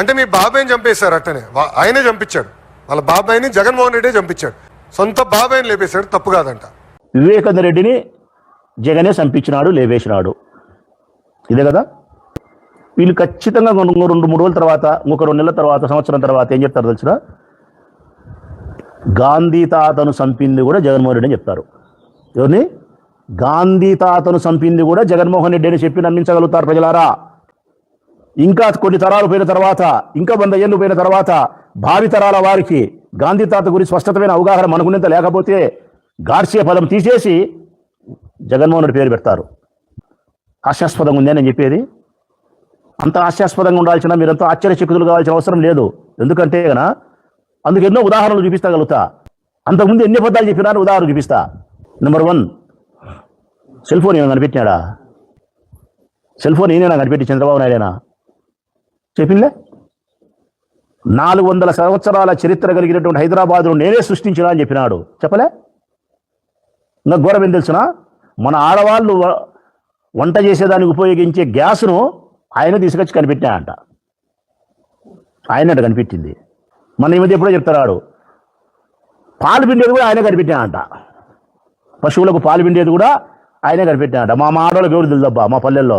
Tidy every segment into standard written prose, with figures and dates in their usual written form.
అంటే మీ బాబాయ్ని చంపేశారు అట్టనే, ఆయనే చంపించాడు, వాళ్ళ బాబాయ్ని జగన్మోహన్ రెడ్డి చంపించాడు, సొంత బాబాయ్ని లేపేశాడు, తప్పు కాదంట. వివేకానంద రెడ్డిని జగనే చంపించినాడు, లేవేసినాడు, ఇదే కదా. వీళ్ళు ఖచ్చితంగా 2-3 రోజుల తర్వాత, ఇంకొక 2 నెలల తర్వాత, సంవత్సరం తర్వాత ఏం చెప్తారు తెలుసురా? గాంధీ తాతను చంపింది కూడా జగన్మోహన్ రెడ్డి అని చెప్తారు. ఎవరిని? గాంధీ తాతను చంపింది కూడా జగన్మోహన్ రెడ్డి అని చెప్పి నమ్మించగలుగుతారు ప్రజలారా. ఇంకా కొన్ని తరాలు పోయిన తర్వాత, ఇంకా 100 ఏళ్ళు పోయిన తర్వాత భావి తరాల వారికి గాంధీ తాత గురించి స్పష్టమైన అవగాహన మనకున్నంత లేకపోతే గాడ్సే పదం తీసేసి జగన్మోహన్ రెడ్డి పేరు పెడతారు. హాస్యాస్పదంగా ఉందని నేను చెప్పేది. అంత హాస్యాస్పదంగా ఉండాల్సిన, మీరంతా ఆశ్చర్యచకితులు కావాల్సిన అవసరం లేదు. ఎందుకంటే కన్నా అందుకు ఎన్నో ఉదాహరణలు చూపిస్తగలుగుతా. అంతకుముందు ఎన్ని అబద్ధాలు చెప్పినారు ఉదాహరణ చూపిస్తా. నెంబర్ 1, సెల్ ఫోన్ ఏమైనా కనిపెట్టినాడా? సెల్ ఫోన్ ఏమైనా కనిపెట్టి చంద్రబాబు నాయుడేనా? చెప్పిందే. 400 సంవత్సరాల చరిత్ర కలిగినటువంటి హైదరాబాద్ను నేనే సృష్టించినా అని చెప్పినాడు. చెప్పలే? ఇంకా ఘోరం ఏం తెలుసునా? మన ఆడవాళ్ళు వంట చేసేదానికి ఉపయోగించే గ్యాస్ను ఆయన తీసుకొచ్చి కనిపెట్టినాడంట. ఆయనట కనిపెట్టింది. మన ఈ మధ్య ఎప్పుడో చెప్తాడు, పాలు పిండేది కూడా ఆయనే కనిపెట్టినాడంట. పశువులకు పాలు పిండేది కూడా ఆయనే కనిపెట్టినాడంట. మా ఆడవాళ్ళకి ఎవరు తెలుదబ్బా మా పల్లెల్లో.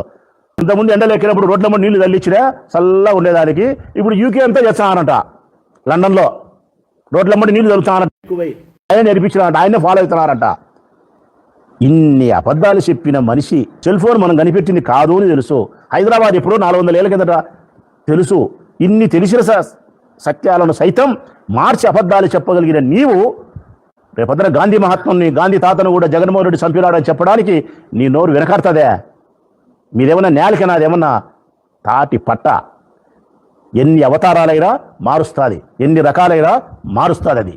ఇంతకుముందు ఎండలు ఎక్కినప్పుడు రోడ్ల నీళ్లు తల్లిచ్చినా చల్లగా ఉండేదానికి. ఇప్పుడు యూకే అంతా చేస్తానంట, లండన్లో రోడ్లమ్మడి నీళ్లు తలుస్తానంట. ఆయన నేర్పించినారంట, ఆయనే ఫాలో అవుతున్నారంట. ఇన్ని అబద్ధాలు చెప్పిన మనిషి సెల్ ఫోన్ మనం కనిపెట్టింది కాదు అని తెలుసు. హైదరాబాద్ ఎప్పుడో 400 ఏళ్ళ కిందట తెలుసు. ఇన్ని తెలిసిన సత్యాలను సైతం మార్చి అబద్ధాలు చెప్పగలిగిన నీవు రేపొద్దున గాంధీ మహాత్ముని, గాంధీ తాతను కూడా జగన్మోహన్ రెడ్డి చంపినాడని చెప్పడానికి నీ నోరు వెనకాడుతుందే? మీదేమన్నా నేలకి, నాదేమన్నా తాటి పట్ట. ఎన్ని అవతారాలైనా మారుస్తుంది, ఎన్ని రకాలైనా మారుస్తుంది అది.